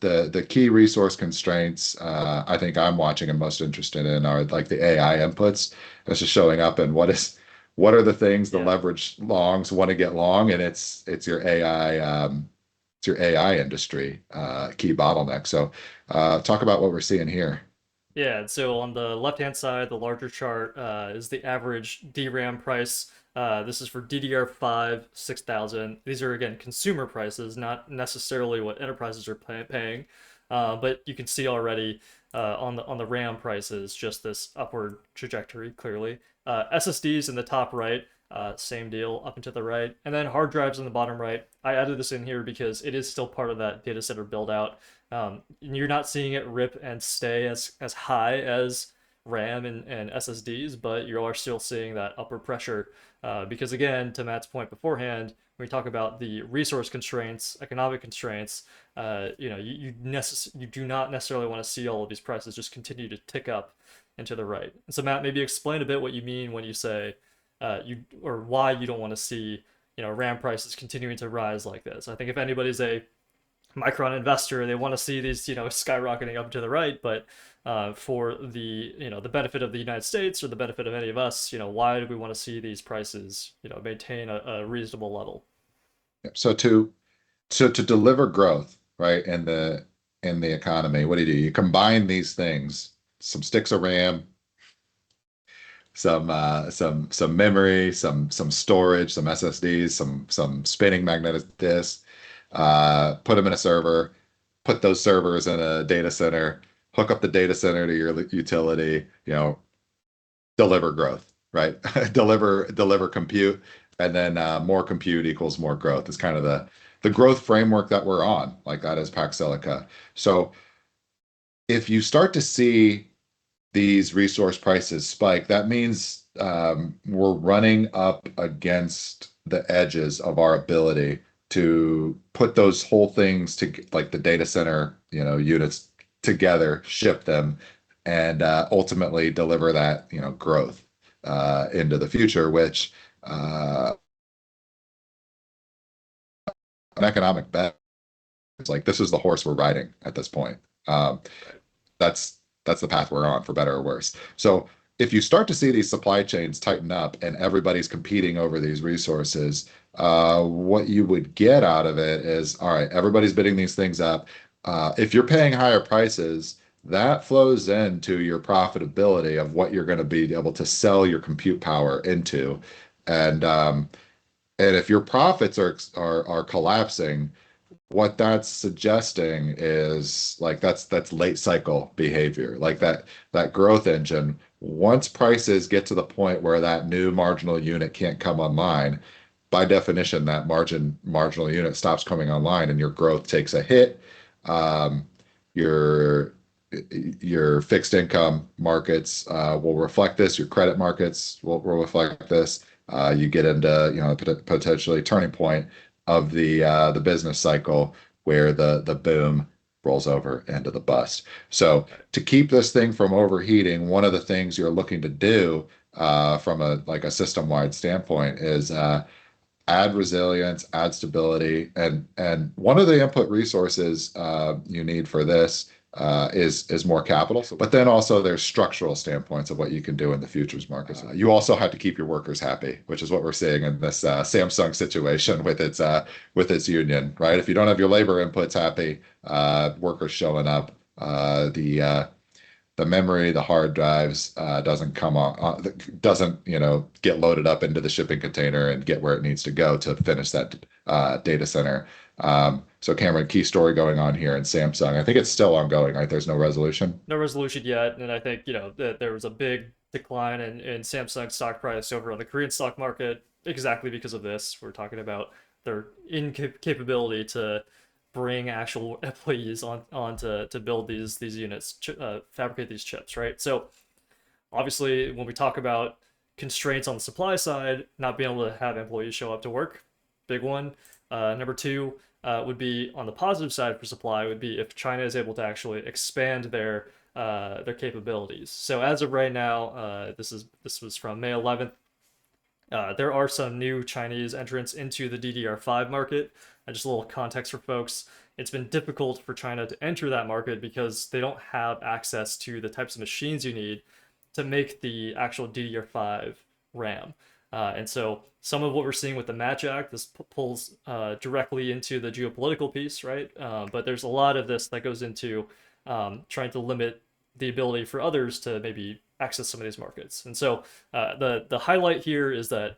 the key resource constraints I think I'm watching and most interested in are like the AI inputs. It's just showing up and what are the things the Yeah. leverage longs want to get long, and it's your AI it's your AI industry key bottleneck. So talk about what we're seeing here. Yeah, so on the left-hand side, the larger chart is the average DRAM price. This is for DDR5 6000. These are again consumer prices, not necessarily what enterprises are paying. But you can see already on the RAM prices just this upward trajectory clearly. SSDs in the top right, same deal up and to the right, and then hard drives in the bottom right. I added this in here because it is still part of that data center build out. You're not seeing it rip and stay as high as RAM and SSDs, but you are still seeing that upward pressure. Because again, to Matt's point beforehand, when we talk about the resource constraints, economic constraints, you do not necessarily want to see all of these prices just continue to tick up and to the right. And so Matt, maybe explain a bit what you mean when you say you or why you don't want to see RAM prices continuing to rise like this. I think if anybody's a Micron investor, they want to see these, skyrocketing up to the right. But for the benefit of the United States or the benefit of any of us, why do we want to see these prices, maintain a reasonable level? So to deliver growth, right, in the economy, what do? You combine these things, some sticks of RAM, some memory, some storage, some SSDs, some spinning magnetic disks, put them in a server, put those servers in a data center, hook up the data center to your utility, deliver growth, right? Deliver compute, and then more compute equals more growth. It's kind of the growth framework that we're on, like that is Pax Silica. So if you start to see these resource prices spike, that means we're running up against the edges of our ability to put those whole things to like the data center, units together, ship them, and ultimately deliver that, growth into the future, which an economic bet is like this is the horse we're riding at this point. Um, Right. that's the path we're on for better or worse. So if you start to see these supply chains tighten up and everybody's competing over these resources, what you would get out of it is, all right, everybody's bidding these things up. If you're paying higher prices, that flows into your profitability of what you're going to be able to sell your compute power into. And if your profits are collapsing, what that's suggesting is like that's late cycle behavior. Like that growth engine, once prices get to the point where that new marginal unit can't come online, by definition, that marginal unit stops coming online and your growth takes a hit. Um, your your fixed income markets will reflect this. Your credit markets will reflect this. You get into potentially turning point of the business cycle where the boom rolls over into the bust. So Right. to keep this thing from overheating, one of the things you're looking to do from a system-wide standpoint is add resilience, add stability, and one of the input resources you need for this is more capital. But then also there's structural standpoints of what you can do in the futures markets. You also have to keep your workers happy, which is what we're seeing in this Samsung situation with its union, right? If you don't have your labor inputs happy, workers showing up, the memory, the hard drives doesn't come on, doesn't get loaded up into the shipping container and get where it needs to go to finish that data center. So Cameron, key story going on here in Samsung. I think it's still ongoing, right? There's no resolution. No resolution yet, and I think that there was a big decline in Samsung stock price over on the Korean stock market exactly because of this. We're talking about their incapability to bring actual employees on to build these units, fabricate these chips, right? So obviously, when we talk about constraints on the supply side, not being able to have employees show up to work, big one. Number two would be on the positive side for supply would be if China is able to actually expand their capabilities. So as of right now, this was from May 11th. There are some new Chinese entrants into the DDR5 market. Just a little context for folks. it's been difficult for China to enter that market because they don't have access to the types of machines you need to make the actual DDR5 RAM. And so some of what we're seeing with the Match Act, this pulls directly into the geopolitical piece, right? But there's a lot of this that goes into trying to limit the ability for others to maybe access some of these markets. And so the highlight here is that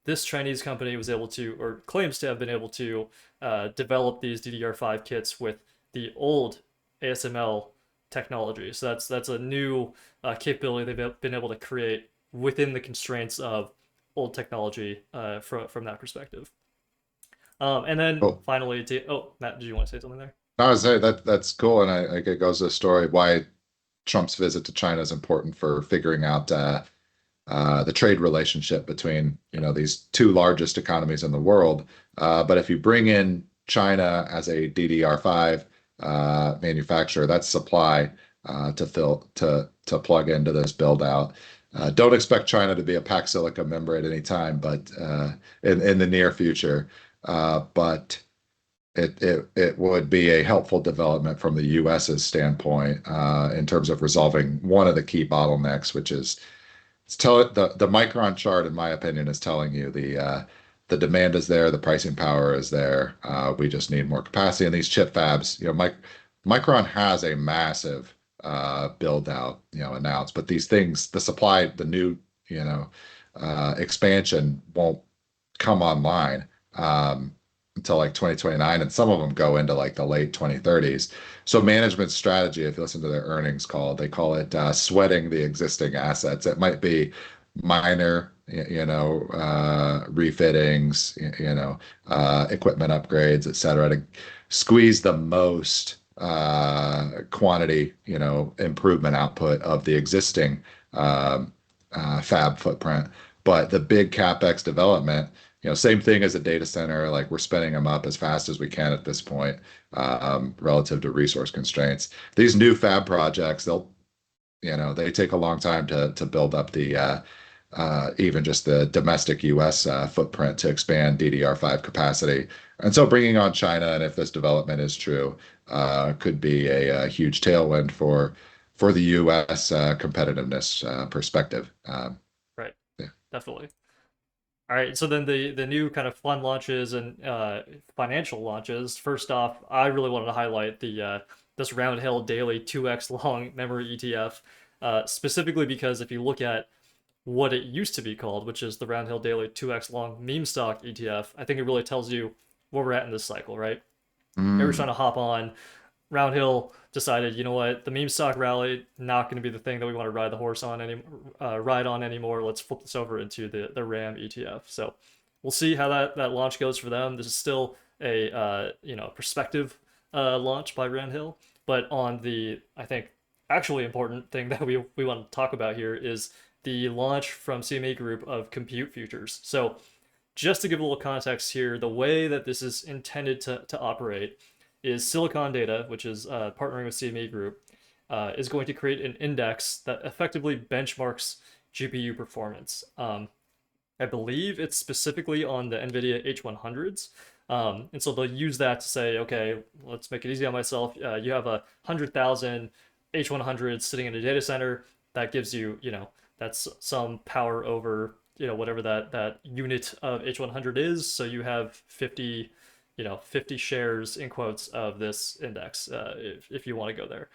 this Chinese company was able to, or claims to have been able to, develop these DDR5 kits with the old ASML technology. So that's a new capability they've been able to create within the constraints of old technology from that perspective. And then Cool. finally, Matt, did you want to say something there? No, I was saying that's cool, and it goes to the story why Trump's visit to China is important for figuring out the trade relationship between these two largest economies in the world. But if you bring in China as a DDR5 manufacturer, that's supply to plug into this build out. Don't expect China to be a Pax Silica member at any time, but in the near future. But it would be a helpful development from the US's standpoint in terms of resolving one of the key bottlenecks, which is the Micron chart, in my opinion, is telling you the demand is there, the pricing power is there. We just need more capacity. And these chip fabs, Micron has a massive build out, announced, but these things, the supply, the new, expansion won't come online until like 2029, and some of them go into like the late 2030s. So management strategy, if you listen to their earnings call, they call it sweating the existing assets. It might be minor, refittings, equipment upgrades, et cetera, to squeeze the most quantity, improvement output of the existing fab footprint. But the big CapEx development, same thing as a data center, like we're spinning them up as fast as we can at this point, relative to resource constraints. These new fab projects, they take a long time to build up the even just the domestic US footprint to expand DDR5 capacity. And so bringing on China, and if this development is true, could be a huge tailwind for the US competitiveness perspective. Right, Yeah. definitely. All right, so then the new kind of fun launches and financial launches. First off, I really wanted to highlight the this Roundhill daily 2x long memory ETF, specifically because if you look at what it used to be called, which is the Roundhill daily 2x long meme stock ETF, I think it really tells you where we're at in this cycle, right? Everyone's trying Mm. to hop on. Roundhill decided, you know what, the meme stock rally not going to be the thing that we want to ride on anymore. Let's flip this over into the RAM ETF. So we'll see how that launch goes for them. This is still a prospective launch by Roundhill, but on the I think actually important thing that we want to talk about here is the launch from CME Group of compute futures. So just to give a little context here, the way that this is intended to operate is Silicon Data, which is partnering with CME Group, is going to create an index that effectively benchmarks GPU performance. I believe it's specifically on the NVIDIA H100s. And so they'll use that to say, okay, let's make it easy on myself. You have 100,000 H100s sitting in a data center. That gives you, that's some power over, whatever that unit of H100 is. So you have 50 shares in quotes of this index if you want to go there.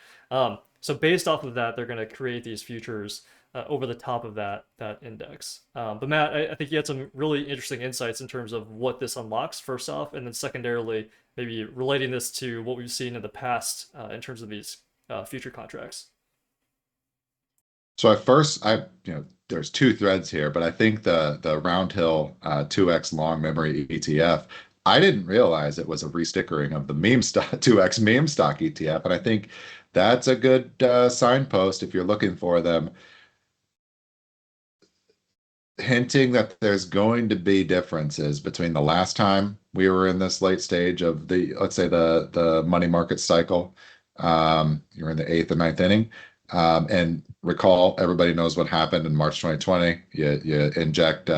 So based off of that, they're going to create these futures over the top of that index. But Matt, I think you had some really interesting insights in terms of what this unlocks first off, and then secondarily, maybe relating this to what we've seen in the past in terms of these future contracts. So at first, there's two threads here, but I think the Roundhill 2x long memory ETF, I didn't realize it was a restickering of the meme stock 2x meme stock ETF, and I think that's a good signpost if you're looking for them, hinting that there's going to be differences between the last time we were in this late stage of let's say the money market cycle. You're in the eighth and ninth inning. And recall, everybody knows what happened in March 2020. You inject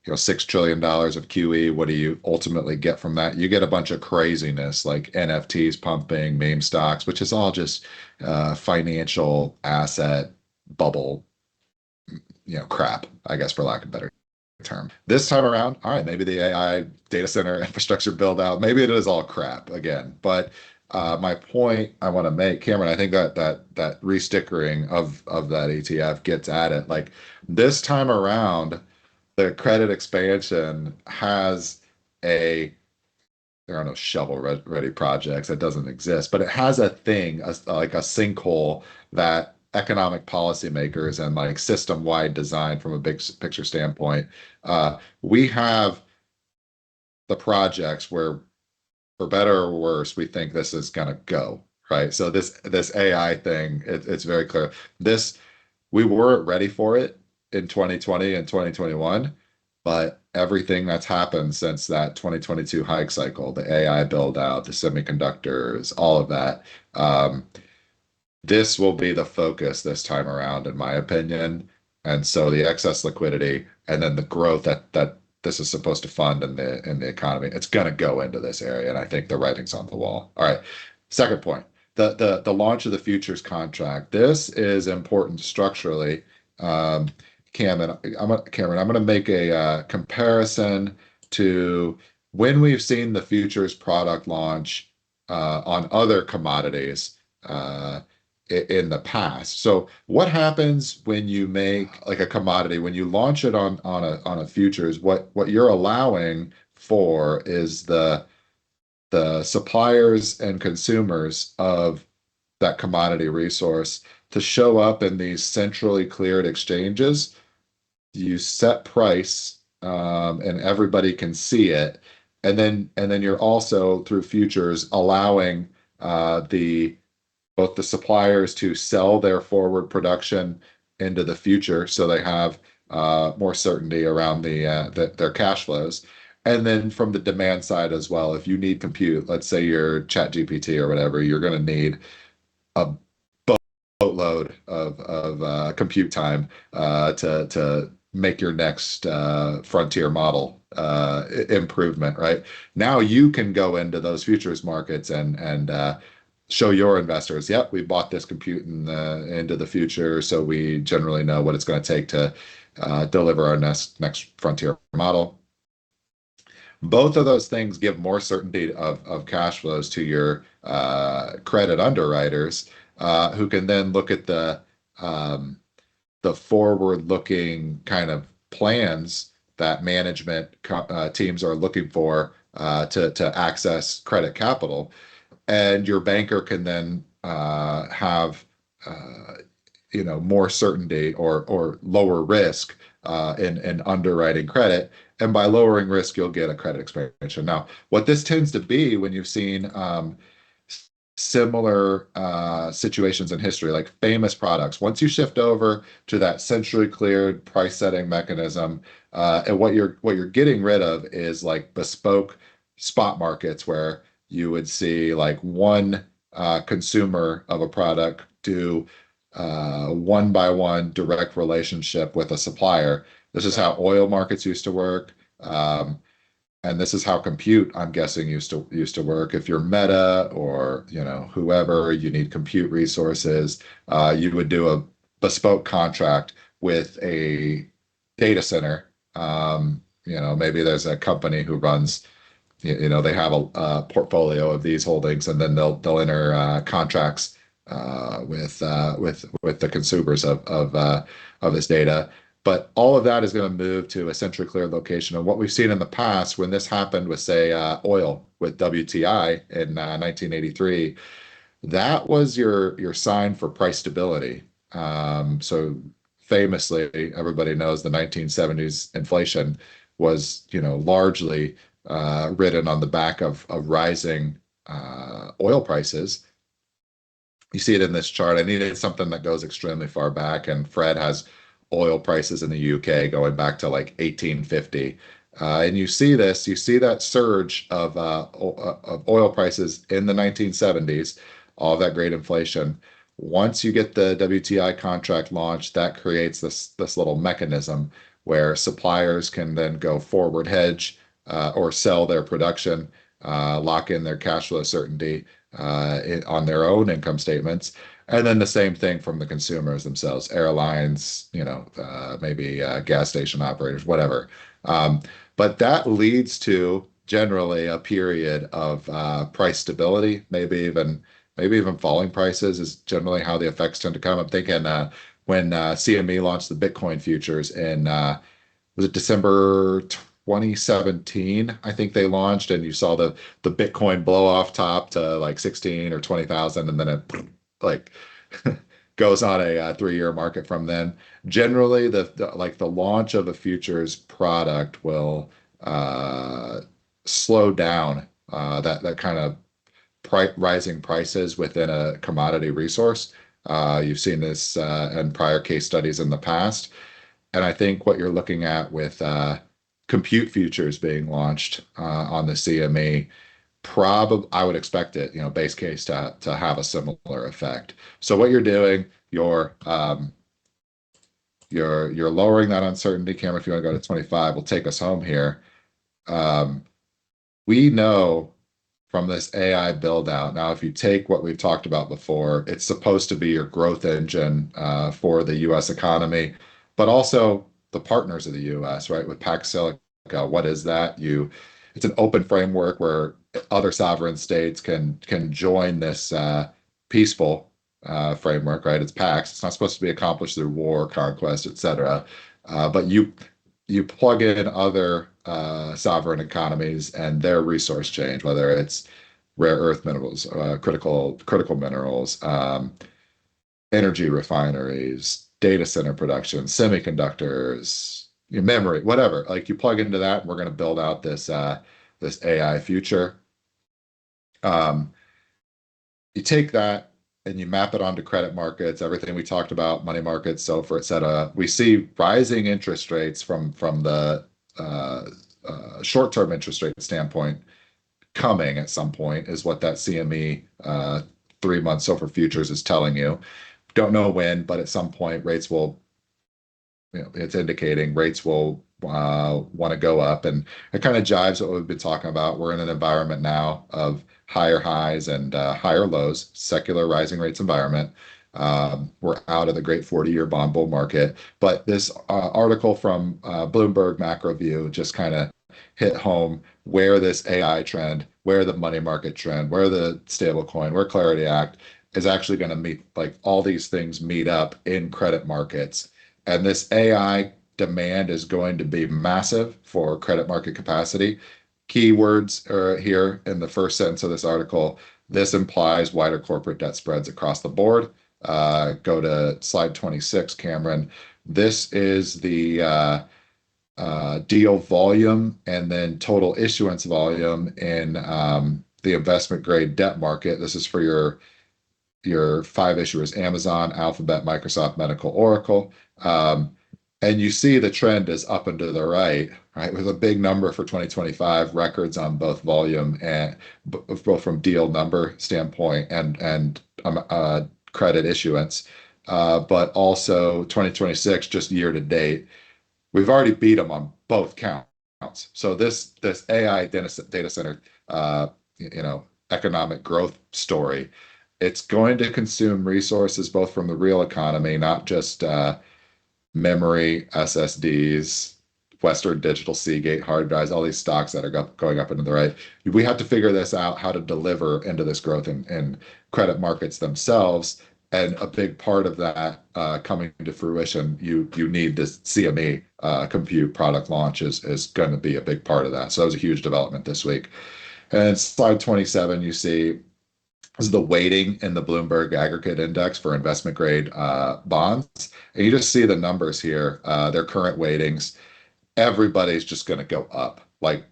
$6 trillion of QE. What do you ultimately get from that? You get a bunch of craziness like NFTs pumping, meme stocks, which is all just financial asset bubble, crap, I guess, for lack of a better term. This time around, all right, maybe the AI data center infrastructure build out, maybe it is all crap again. But my point I want to make, Cameron, I think that restickering of that ETF gets at it. Like this time around, the credit expansion has a there are no shovel ready projects. That doesn't exist, but it has a thing, like a sinkhole that economic policymakers and like system-wide design from a big picture standpoint, we have the projects where, for better or worse, we think this is going to go, right? So this AI thing, it's very clear. This we weren't ready for it in 2020 and 2021, but everything that's happened since that 2022 hike cycle, the AI build out, the semiconductors, all of that, this will be the focus this time around, in my opinion. And so the excess liquidity and then the growth that this is supposed to fund in the economy, it's going to go into this area. And I think the writing's on the wall. All right. Second point, the launch of the futures contract. This is important structurally. Cameron, I'm going to make a comparison to when we've seen the futures product launch on other commodities. In the past. So what happens when you make like a commodity, when you launch it on a futures, what you're allowing for is the suppliers and consumers of that commodity resource to show up in these centrally cleared exchanges. You set price, and everybody can see it. And then you're also through futures allowing the both the suppliers to sell their forward production into the future, so they have more certainty around their cash flows. And then from the demand side as well, if you need compute, let's say you're ChatGPT or whatever, you're going to need a boatload of compute time to make your next frontier model improvement, right? Now you can go into those futures markets and show your investors, yep, we bought this compute into the future, so we generally know what it's going to take to deliver our next frontier model. Both of those things give more certainty of cash flows to your credit underwriters, who can then look at the forward-looking kind of plans that management teams are looking for to access credit capital. And your banker can then have more certainty or lower risk in underwriting credit. And by lowering risk, you'll get a credit expansion. Now, what this tends to be when you've seen similar situations in history, like famous products, once you shift over to that centrally cleared price setting mechanism, and what you're getting rid of is like bespoke spot markets where you would see like one consumer of a product do one by one direct relationship with a supplier. This is Right. how oil markets used to work. And this is how compute, I'm guessing, used to work. If you're Meta or whoever, you need compute resources, you would do a bespoke contract with a data center. Maybe there's a company who runs, they have a portfolio of these holdings, and then they'll enter contracts with the consumers of this data. But all of that is going to move to a centrally cleared location. And what we've seen in the past, when this happened with, say, oil with WTI in 1983, that was your sign for price stability. So famously, everybody knows the 1970s inflation was, largely ridden on the back of rising oil prices. You see it in this chart. I needed something that goes extremely far back, and Fred has oil prices in the UK going back to like 1850. And you see that surge of oil prices in the 1970s, all of that great inflation. Once you get the WTI contract launched, that creates this little mechanism where suppliers can then go forward hedge or sell their production, lock in their cash flow certainty on their own income statements. And then the same thing from the consumers themselves, airlines, maybe gas station operators, whatever. But that leads to generally a period of price stability, maybe even falling prices is generally how the effects tend to come. I'm thinking when CME launched the Bitcoin futures in was it December 2017? I think they launched, and you saw the Bitcoin blow off top to like 16 or 20,000, and then it like goes on a 3-year market from then. Generally, the launch of a futures product will slow down that kind of rising prices within a commodity resource. You've seen this in prior case studies in the past. And I think what you're looking at with compute futures being launched on the CME, probably I would expect it, base case to have a similar effect. So what you're doing, you're lowering that uncertainty. Cameron, if you want to go to 25, we'll take us home here. Um, we know from this AI build out. Now, if you take what we've talked about before, it's supposed to be your growth engine for the US economy, but also the partners of the US, right? With Pax Silica, what is that? It's an open framework where other sovereign states can join this peaceful framework, right? It's Pax. It's not supposed to be accomplished through war, conquest, etc. But you plug in other sovereign economies and their resource change, whether it's rare earth minerals, critical minerals, energy refineries, data center production, semiconductors, memory, whatever. Like you plug into that, and we're going to build out this AI future. Um, you take that and you map it onto credit markets, everything we talked about, money markets, SOFR, et cetera. We see rising interest rates from the short-term interest rate standpoint coming at some point, is what that CME 3 month SOFR futures is telling you. Don't know when, but at some point rates will, it's indicating rates will want to go up. And it kind of jives what we've been talking about. We're in an environment now of higher highs and higher lows, secular rising rates environment. We're out of the great 40-year bond bull market. But this article from Bloomberg Macro View just kind of hit home where this AI trend, where the money market trend, where the stablecoin, where Clarity Act is actually going to meet, like all these things meet up in credit markets. And this AI demand is going to be massive for credit market capacity. Keywords are here in the first sentence of this article. This implies wider corporate debt spreads across the board. Go to slide 26, Cameron. This is the deal volume and then total issuance volume in the investment grade debt market. This is for your 5 issuers: Amazon, Alphabet, Microsoft, Medical, Oracle. And you see the trend is up and to the right, right? With a big number for 2025, records on both volume and both from deal number standpoint and credit issuance. But also 2026, just year to date, we've already beat them on both counts. So this AI data center, economic growth story, it's going to consume resources both from the real economy, not just memory, SSDs, Western Digital, Seagate, hard drives, all these stocks that are going up into the right. We have to figure this out, how to deliver into this growth in credit markets themselves. And a big part of that coming to fruition, you need this CME compute product launch is going to be a big part of that. So that was a huge development this week. And slide 27, you see this is the weighting in the Bloomberg Aggregate Index for investment grade bonds. And you just see the numbers here, their current weightings. Everybody's just going to go up like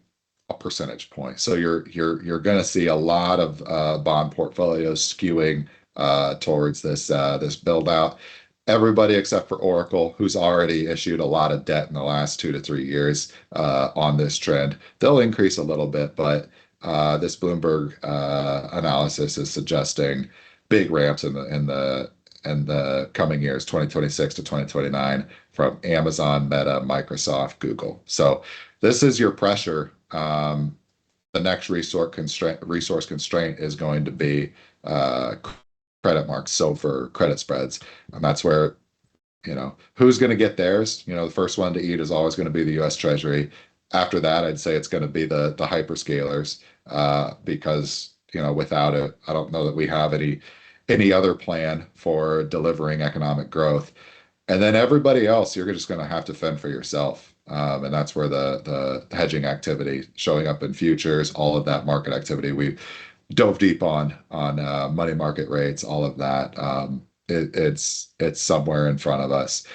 a percentage point. So you're going to see a lot of bond portfolios skewing towards this build out. Everybody except for Oracle, who's already issued a lot of debt in the last 2 to 3 years on this trend. They'll increase a little bit, but this Bloomberg analysis is suggesting big ramps in the in the coming years, 2026 to 2029, from Amazon, Meta, Microsoft, Google. So this is your pressure. The next resource constraint is going to be uh, credit marks, so for credit spreads, and that's where who's going to get theirs. The first one to eat is always going to be the U.S. Treasury. After that, I'd say it's going to be the hyperscalers, because without it, I don't know that we have any other plan for delivering economic growth. And then everybody else, you're just going to have to fend for yourself. And that's where the hedging activity showing up in futures, all of that market activity we dove deep on money market rates, all of that. It's somewhere in front of us.